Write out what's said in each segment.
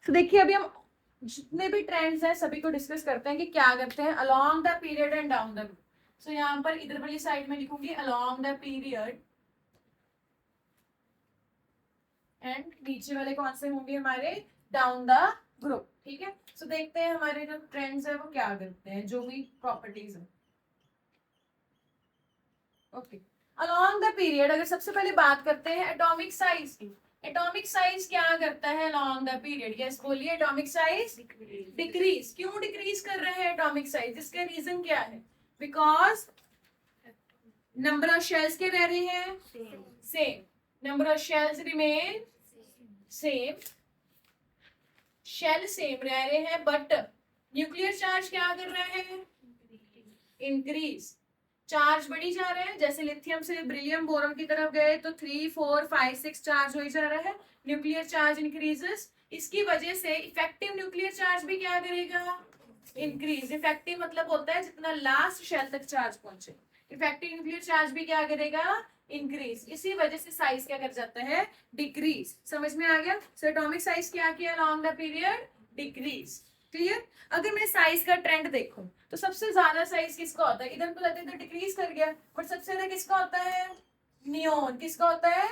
तो देखिए अभी हम जितने भी ट्रेंड्स हैं सभी को डिस्कस करते हैं कि क्या करते हैं along the period and down the group. So यहाँ पर इधर वाली साइड में लिखूंगी अलोंग द पीरियड एंड नीचे वाले कौन से होंगे हमारे डाउन द ग्रुप। ठीक है, सो देखते हैं हमारे जो ट्रेंड्स है वो क्या करते हैं, जो भी प्रॉपर्टीज है। ओके, अलोंग द पीरियड अगर सबसे पहले बात करते हैं एटॉमिक साइज की। एटॉमिक साइज क्या करता है अलोंग द पीरियड? यस बोलिए, एटॉमिक साइज डिक्रीज। क्यों डिक्रीज कर रहे हैं एटॉमिक साइज? इसका रीजन क्या है? बिकॉज नंबर ऑफ शेल्स के रह रहे हैं same, number of shells remain same, shell same रह रहे हैं, बट न्यूक्लियर चार्ज क्या कर रहा है? इंक्रीज। चार्ज बढ़ी जा रहे हैं, जैसे लिथियम से बेरिलियम बोरॉन की तरफ गए तो 3 4 5 6 चार्ज हो जा रहा है, न्यूक्लियर चार्ज इंक्रीजेस। इसकी वजह से इफेक्टिव न्यूक्लियर चार्ज भी क्या करेगा? इंक्रीज। इफेक्टिव मतलब होता है जितना लास्ट शेल तक चार्ज पहुंचे, इफेक्टिव न्यूक्लियर चार्ज भी क्या करेगा? इंक्रीज। इसी वजह से साइज क्या कर जाता है? डिक्रीज। समझ में आ गया? सो एटॉमिक साइज क्या किया along the period? Decrease. Clear? अगर मैं साइज का ट्रेंड देखूं तो सबसे ज्यादा साइज किसका होता है? इधर को लेते तो डिक्रीज कर गया, बट सबसे ज्यादा किसका होता है? नियोन। किसका होता है?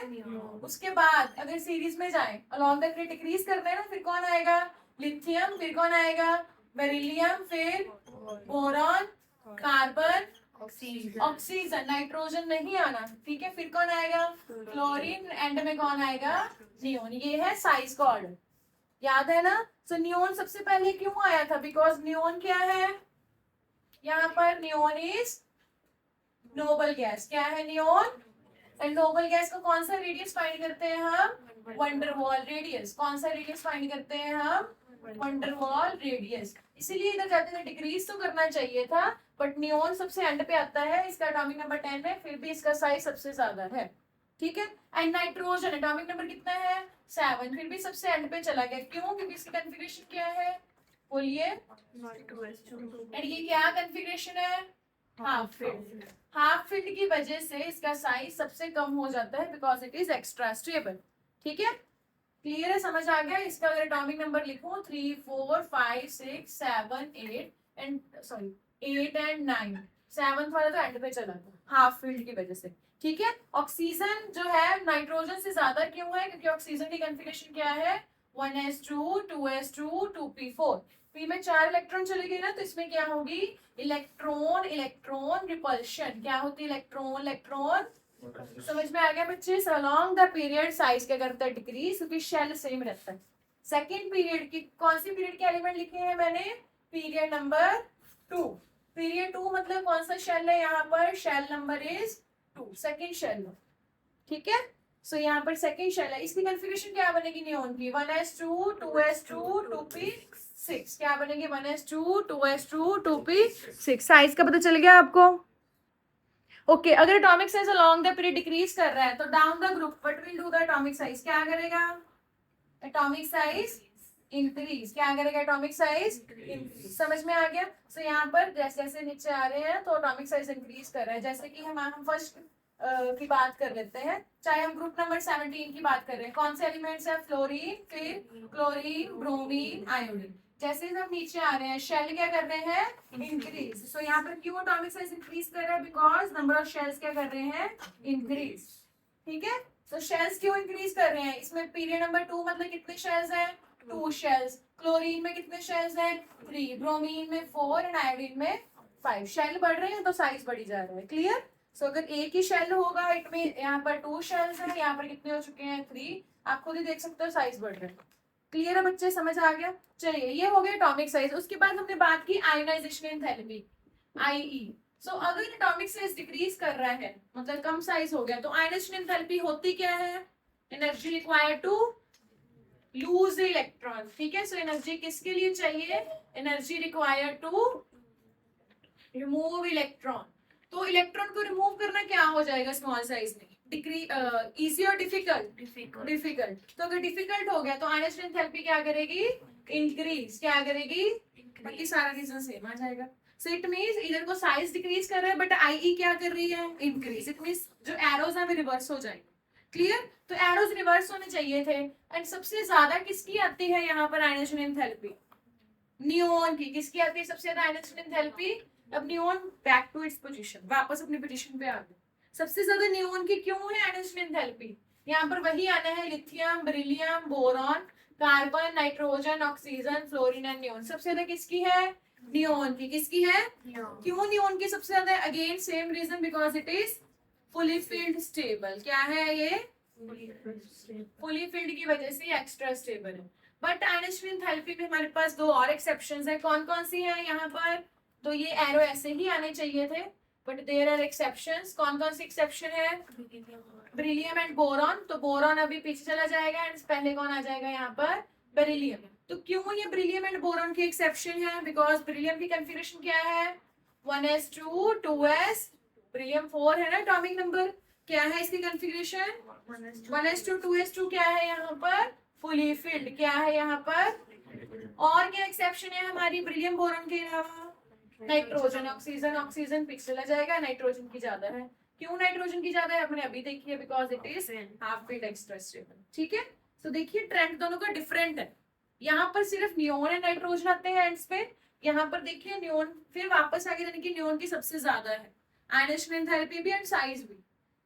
उसके बाद अगर सीरीज में जाए अलोंग द पीरियड डिक्रीज करते हैं ना, फिर कौन आएगा? लिथियम, फिर कौन आएगा? बेरिलियम, फिर बोरॉन, कार्बन, ऑक्सीजन, नाइट्रोजन नहीं आना। ठीक है, फिर कौन आएगा? क्लोरीन, एंड में कौन आएगा? नियोन। ये है साइज का ऑर्डर, याद है ना? सो नियोन सबसे पहले क्यों आया था? बिकॉज नियोन क्या है यहाँ पर? Neon is noble gas. क्या है नियोन? एंड नोबल गैस का कौन सा रेडियस फाइंड करते हैं हम? Van der Waals radius. कौन सा रेडियस फाइंड करते हैं हम? Van der Waals radius. इसीलिए इधर जाते थे डिक्रीज तो करना चाहिए था, बट नियोन सबसे एंड पे आता है, इसका एटॉमिक नंबर 10 है, फिर भी इसका साइज सबसे ज्यादा है। ठीक है, एंड नाइट्रोजन एटॉमिक नंबर कितना है? 7, फिर भी सबसे एंड पे चला गया। क्यों? क्योंकि इसकी कॉन्फ़िगरेशन क्या है? बोलिए। एंड ये क्या कॉन्फ़िगरेशन है? Half filled. हाफ फिल्ड की वजह से इसका साइज सबसे कम हो जाता है, because it is extra stable. ठीक है, क्लियर है? समझ आ गया? इसका अगर एटॉमिक नंबर लिखूं 3 4 5 6 7 8 एंड सॉरी 8 एंड 9, 7 वाला तो एंड पे चला था हाफ फील्ड की वजह से। ठीक है, ऑक्सीजन जो है नाइट्रोजन से ज्यादा क्यों है? क्योंकि ऑक्सीजन की कॉन्फ़िगरेशन क्या है? 1s2 2s2 2p4। पी में 4 इलेक्ट्रॉन चले गए ना, तो इसमें क्या होगी? Electron electron repulsion. क्या होती है? Electron electron. समझ में आ गया बच्चे? अलोंग द पीरियड साइज क्या करता है? डिक्रीज, क्योंकि शेल सेम रहता है। सेकेंड पीरियड की कौन सी पीरियड के एलिमेंट लिखे हैं मैंने? Period number 2। पीरियड 2 मतलब कौन सा शेल है यहाँ पर? Shell number is 2, second shell. ठीक है, सो यहाँ पर सेकेंड शेल है, इसकी कॉन्फ़िगरेशन क्या बनेगी नियोन की? 1s2 2s2 2p6। क्या बनेगी? 1s2 2s2 2p6। साइज का पता चल गया आपको? ओके, अगर atomic size along the period decrease कर रहा है तो down the group what will do the atomic size? क्या करेगा? Atomic size increase. क्या करेगा? Atomic size increase. समझ में आ गया? सो यहाँ पर जैसे जैसे नीचे आ रहे हैं तो एटॉमिक साइज इंक्रीज कर रहा है। जैसे कि हम फर्स्ट की बात कर लेते हैं, चाहे हम ग्रुप नंबर 17 की बात कर रहे हैं, कौन से एलिमेंट्स है? फ्लोरीन, फिर क्लोरीन, ब्रोमीन, आयोडीन। जैसे हम नीचे आ रहे हैं शेल क्या कर रहे हैं? इंक्रीज। सो यहाँ पर क्यों एटॉमिक साइज इंक्रीज कर रहा है? बिकॉज नंबर ऑफ शेल्स क्या कर रहे हैं? इंक्रीज। ठीक है, तो शेल्स क्यों इंक्रीज कर रहे हैं? इसमें पीरियड नंबर 2 मतलब कितने शेल्स हैं? 2 शेल्स। क्लोरीन में कितने शेल्स हैं? 3, ब्रोमीन में 4 एंड आयोडीन में 5। शेल बढ़ रहे हैं तो साइज बढ़ी जा रहा है। क्लियर? सो अगर एक ही शेल होगा इट मीन यहाँ पर 2 शेल्स हैं, यहाँ पर कितने हो चुके हैं? 3। आप खुद ही देख सकते हो साइज बढ़ रहा है। क्लियर है बच्चे? समझ आ गया? चलिए, ये हो गया एटॉमिक साइज। उसके बाद हमने बात की आयोनाइजेशन एंथैल्पी, आईई। सो अगर एटॉमिक साइज डिक्रीज कर रहा है मतलब कम साइज हो गया, तो आयोनाइजेशन एंथैल्पी होती क्या है? Energy required to lose the electron. ठीक है, सो एनर्जी किसके लिए चाहिए? Energy required to remove electron. तो इलेक्ट्रॉन को रिमूव करना क्या हो जाएगा स्मॉल साइज में? इजी और डिफिकल्ट? डिफिकल्ट। तो अगर डिफिकल्ट हो गया तो आयोनाइजेशन एंथैल्पी क्या करेगी? इंक्रीज। क्या करेगी? बाकी सारा रीजन सेम आ जाएगा। सो इट मींस इधर को साइज डिक्रीज कर रहा है बट आईई क्या कर रही है? इंक्रीज। इट मींस जो एरोज है वो रिवर्स हो जाएंगे। क्लियर? तो एरोज रिवर्स होने चाहिए थे। एंड सबसे ज्यादा किसकी आती है यहाँ पर आयनाइजेशन एंथैल्पी? नियोन की। किसकी आती है सबसे ज्यादा आयनाइजेशन एंथैल्पी? अब neon back to its position, वापस अपनी पोजीशन पे आ गया। सबसे ज्यादा नियोन की क्यों है आयनाइजेशन एंथैल्पी? यहाँ पर वही आना है, lithium, beryllium, boron, carbon, nitrogen, oxygen, fluorine and neon. सबसे ज्यादा किसकी है? नियोन की। किसकी है? क्यों नियोन की सबसे ज्यादा? Again same reason, because it is fully filled stable. क्या है ये? फुली फील्ड की वजह से एक्स्ट्रा स्टेबल है। बट आयनाइजेशन एंथैल्पी में हमारे पास दो और एक्सेप्शंस है। कौन कौन सी है यहाँ पर? तो ये एरो ऐसे ही आने चाहिए थे, बट देयर आर एक्सेप्शंस। कौन कौन सी एक्सेप्शन है? Beryllium and boron. तो बोरॉन अभी पीछे चला जाएगा एंड पहले कौन आ जाएगा यहाँ पर? बेरिलियम। तो क्यों ये बेरिलियम एंड बोरॉन की एक्सेप्शन है? बिकॉज बेरिलियम की कॉन्फ़िगरेशन क्या है? 1s2 2s, बेरिलियम 4 है ना एटॉमिक नंबर। क्या है इसकी कॉन्फ़िगरेशन? 1s2 2s2। क्या है यहाँ पर? Fully filled. क्या है यहाँ पर? और क्या एक्सेप्शन है हमारी बेरिलियम बोरॉन के अलावा? Nitrogen, oxygen. ऑक्सीजन पीछे चला जाएगा, नाइट्रोजन की ज्यादा है। क्यों नाइट्रोजन की ज्यादा है हमने अभी देखी है, because it is half field extra stable. ठीक है, तो देखिए ट्रेंड दोनों का डिफरेंट है। यहाँ पर सिर्फ नियोन एंड नाइट्रोजन आते हैं एंड्स पे, यहाँ पर देखिए नियोन फिर वापस आगे जाने की नियोन की सबसे ज्यादा है। आयनाइजेशन एंथैल्पी भी एंड साइज भी।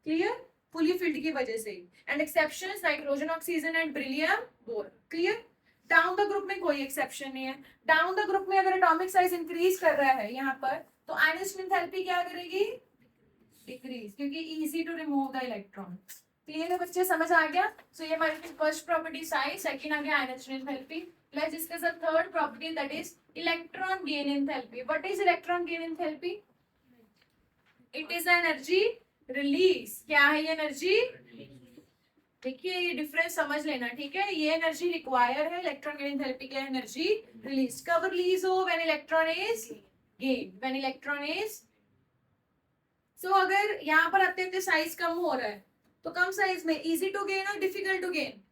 क्लियर? फुली फील्ड की वजह से। And exceptions nitrogen, oxygen and beryllium boron. Clear? Down the group में कोई एक्सेप्शन नहीं है। डाउन द ग्रुप में अगर एटॉमिक साइज इंक्रीज कर रहा है यहाँ पर, तो आयनाइजेशन एंथैल्पी क्या करेगी? डिक्रीज, क्योंकि easy to remove the electron. Clear है बच्चे? समझ आ गया? सो ये हमारी फर्स्ट प्रॉपर्टी साइज, सेकंड आ गया ionisation enthalpy. Let's discuss the third property, that is electron gain enthalpy. What is electron gain enthalpy? It is energy release. क्या है ये एनर्जी? देखिए ये डिफरेंस समझ लेना, ठीक है? ये एनर्जी रिक्वायर है, इलेक्ट्रॉन गेन एंथैल्पी क्या है? Energy release. कब रिलीज हो? When electron is gain, when electron is. So अगर यहाँ पर आते आते साइज कम हो रहा है, तो कम साइज में इजी टू गेन और difficult to gain?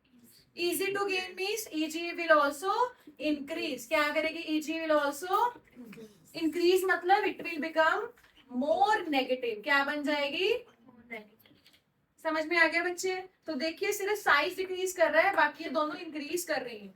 Easy to gain means EG will also increase. क्या करेगी? ईजी विल आल्सो इंक्रीज, मतलब it will become more negative. क्या बन जाएगी? समझ में आ गया बच्चे? तो देखिए सिर्फ साइज डिक्रीज कर रहा है, बाकी ये दोनों इंक्रीज कर रही हैं।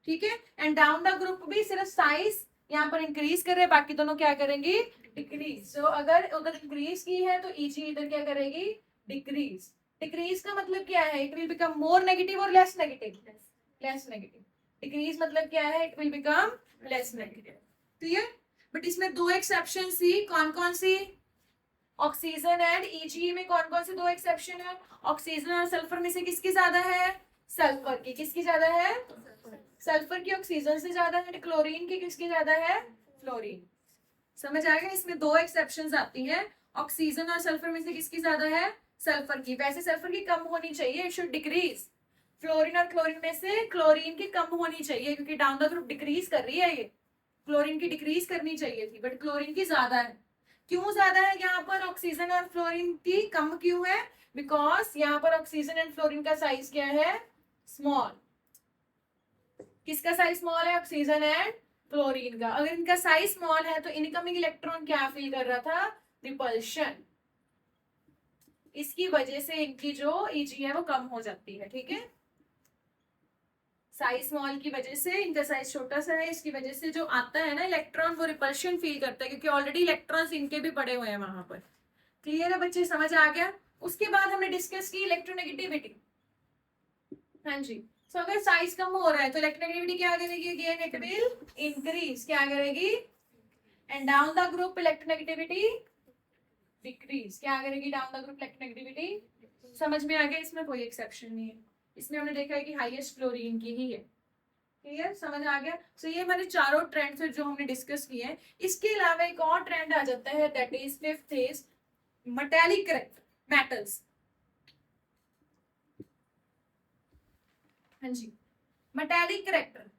ठीक है? एंड डाउन द ग्रुप भी सिर्फ साइज यहाँ पर इंक्रीज कर रहे हैं, बाकी दोनों क्या करेंगी? डिक्रीज। सो अगर उधर इंक्रीज की है तो ईजी इधर क्या करेगी? डिक्रीज। डिक्रीज का मतलब क्या है? It will become more negative और less negative? Less negative. Decrease मतलब क्या है? It will become less negative. Clear? But इसमें दो एक्सेप्शन थी। कौन कौन सी? ऑक्सीजन एंड ईजी में कौन कौन से दो एक्सेप्शन है? ऑक्सीजन और सल्फर में से किसकी ज्यादा है? सल्फर की। किसकी ज्यादा है? सल्फर की ऑक्सीजन से ज्यादा है। क्लोरीन की किसकी ज्यादा है? फ्लोरीन। समझ आ गया? इसमें दो एक्सेप्शंस आती हैं। ऑक्सीजन और सल्फर में से किसकी ज्यादा है? सल्फर की। वैसे सल्फर की कम होनी चाहिए, इट शुड डिक्रीज। फ्लोरीन और क्लोरीन में से क्लोरीन की कम होनी चाहिए, क्योंकि डाउन द ग्रुप डिक्रीज कर रही है ये। क्लोरीन की डिक्रीज करनी चाहिए थी, बट क्लोरीन की ज्यादा है। क्यों ज्यादा है यहाँ पर? ऑक्सीजन और फ्लोरीन की कम क्यों है? बिकॉज यहाँ पर ऑक्सीजन एंड फ्लोरीन का साइज क्या है? स्मॉल। किसका साइज स्मॉल है? ऑक्सीजन एंड फ्लोरीन का। अगर इनका साइज स्मॉल है तो इनकमिंग इलेक्ट्रॉन क्या फील कर रहा था? रिपल्शन। इसकी वजह से इनकी जो ईजी है वो कम हो जाती है। ठीक है? साइज स्मॉल की वजह से, इनका साइज छोटा सा है, इसकी वजह से जो आता है ना इलेक्ट्रॉन, वो रिपल्शन फील करता है, क्योंकि ऑलरेडी इलेक्ट्रॉन्स इनके भी पड़े हुए हैं वहां पर। क्लियर है बच्चे? समझ आ गया? उसके बाद हमने डिस्कस की इलेक्ट्रोनेगेटिविटी। हाँ जी। सो अगर साइज कम हो रहा है तो इलेक्ट्रोनेगेटिविटी क्या करेगी? Again it will increase. क्या करेगी? And down the group electronegativity decrease. क्या करेगी? Down the group electronegativity. समझ में आ गया? इसमें कोई एक्सेप्शन नहीं है। इसमें हमने देखा है कि हाईएस्ट फ्लोरीन की ही है। क्लियर? समझ आ गया? सो ये हमारे चारों ट्रेंड्स है जो हमने डिस्कस किए हैं। इसके अलावा एक और ट्रेंड आ जाता है, that is fifth is metallic metals. हाँ जी, मेटालिक करेक्टर।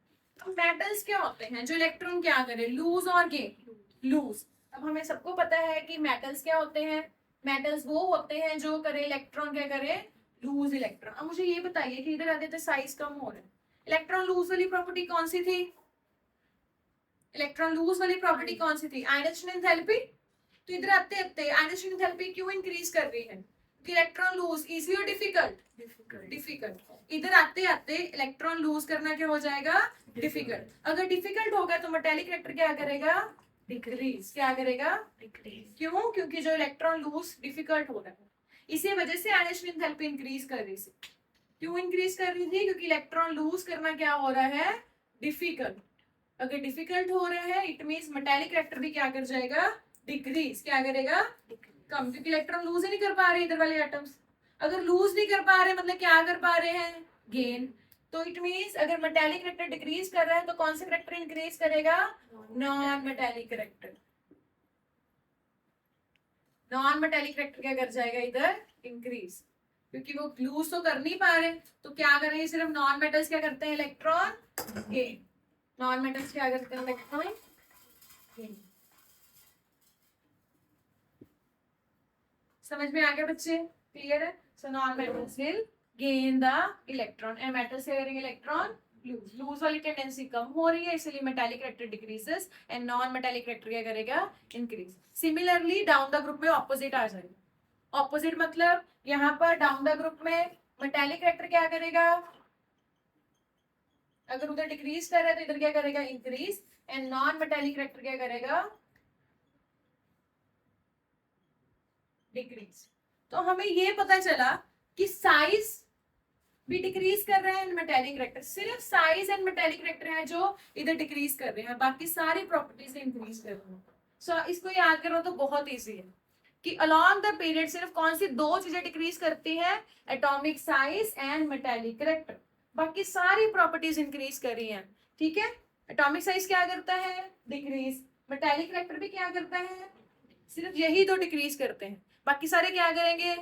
तो मेटल्स क्या होते हैं? जो इलेक्ट्रॉन क्या करे? लूज और गेन। लूज। अब हमें सबको पता है कि मेटल्स क्या होते हैं। मेटल्स वो होते हैं जो करे इलेक्ट्रॉन क्या करे? Loose electron. अब मुझे ये बताइए कि इधर आते थे साइज कम हो रहा है, इलेक्ट्रॉन लूज वाली प्रॉपर्टी कौन सी थी? इलेक्ट्रॉन लूज वाली प्रॉपर्टी कौन सी थी? Ionisation enthalpy. तो इधर आते आते आयनाइजेशन एंथैल्पी क्यों इंक्रीज कर रही है? इलेक्ट्रॉन लूज इजी और डिफिकल्ट? डिफिकल्ट। इधर आते आते इलेक्ट्रॉन लूज करना क्या हो जाएगा? डिफिकल्ट। अगर डिफिकल्ट होगा तो मेटालिक रिएक्टर क्या करेगा? डिक्रीज। क्या करेगा? डिक्रीज। क्यों? क्योंकि जो इलेक्ट्रॉन लूज डिफिकल्ट हो रहा है, इसी वजह से आयनाइजेशन एंथैल्पी इंक्रीज कर रही थी। क्यों इंक्रीज कर रही थी? क्योंकि इलेक्ट्रॉन लूज करना क्या हो रहा है? डिफिकल्ट। अगर डिफिकल्ट हो रहा है इट मींस मेटालिक रिएक्टर भी क्या कर जाएगा? डिक्रीज। क्या करेगा? कम, क्योंकि इलेक्ट्रॉन लूज ही नहीं कर पा रहे इधर वाले एटम्स। अगर लूज नहीं कर पा रहे मतलब क्या कर पा रहे हैं? गेन। तो इट मींस अगर मेटालिक रिएक्टर डिक्रीज कर रहा है तो कौन सा रिएक्टर इंक्रीज करेगा? Non metallic reactor. Non metallic reactor क्या कर जाएगा इधर? इंक्रीज। क्योंकि वो लूज तो कर नहीं पा रहे तो क्या करेंगे? सिर्फ नॉन मेटल्स क्या करते हैं? Electron gain. नॉन मेटल्स क्या करते हैं? Electron gain. समझ में आ गया बच्चे? क्लियर है? So non metals will gain the electron and metals क्या करेंगे? Electron lose. लूज वाली टेंडेंसी कम हो रही है इसलिए metallic reactor decreases and non metallic reactor क्या करेगा? Increase. Similarly down the group में ऑपोजिट आ जाएगा। ऑपोजिट मतलब यहाँ पर डाउन द ग्रुप में मेटालिक रिएक्टर क्या करेगा? अगर उधर डिक्रीज कर रहा है तो इधर क्या करेगा? Increase. And non metallic reactor क्या करेगा? डिक्रीज। तो हमें ये पता चला कि साइज भी डिक्रीज कर रहे हैं मेटालिक रिएक्टर, सिर्फ साइज एंड मेटालिक रिएक्टर है जो इधर डिक्रीज कर रहे हैं, बाकी सारी प्रॉपर्टीज इंक्रीज कर रहे हैं। सो इसको याद करो तो बहुत इजी है कि अलोंग द पीरियड सिर्फ कौन सी दो चीजें डिक्रीज करती है? Atomic size and metallic reactor. बाकी सारी प्रॉपर्टीज इंक्रीज कर रही हैं। ठीक है? एटॉमिक साइज क्या करता है? डिक्रीज। मेटालिक रिएक्टर भी क्या करता है? सिर्फ यही दो डिक्रीज करते हैं, बाकी सारे क्या करेंगे?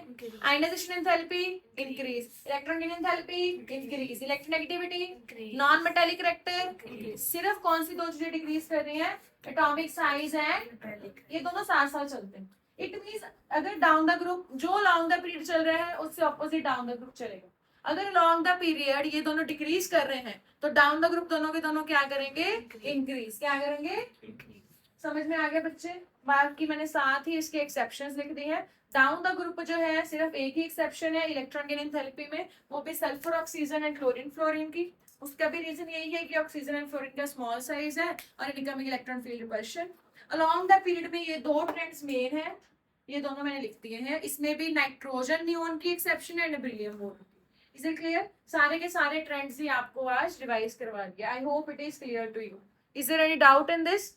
Ionisation enthalpy increase, electron gain enthalpy increase, electronegativity, non metallic reactor. सिर्फ कौन सी दो चीजें डिक्रीज कर रही हैं? एटॉमिक साइज एंड ये दोनों साथ साथ चलते हैं। इट मींस अगर डाउन द ग्रुप जो लॉन्ग द पीरियड चल रहा है उससे ऑपोजिट डाउन द ग्रुप चलेगा। अगर लॉन्ग द पीरियड ये दोनों डिक्रीज कर रहे हैं तो डाउन द ग्रुप दोनों के दोनों क्या करेंगे? इंक्रीज। क्या करेंगे? समझ में आ गया बच्चे? बाकी मैंने साथ ही इसके एक्सेप्शंस लिख दी हैं। डाउन द ग्रुप जो है सिर्फ एक ही एक्सेप्शन है इलेक्ट्रॉन गेन एंथैल्पी में, वो भी sulphur oxygen and chlorine fluorine की। उसका भी रीजन यही है कि ऑक्सीजन एंड फ्लोरीन का स्मॉल साइज है और incoming electron filled repulsion. Along the period में ये दो ट्रेंड्स मेन है, ये दोनों मैंने लिख दिए हैं। इसमें भी नाइट्रोजन नियोन की एक्सेप्शन है, बेरिलियम बोरोन की। Is it clear? सारे के सारे ट्रेंड्स ही आपको आज रिवाइज करवा दिया। I hope it is clear to you. Is there any doubt in this?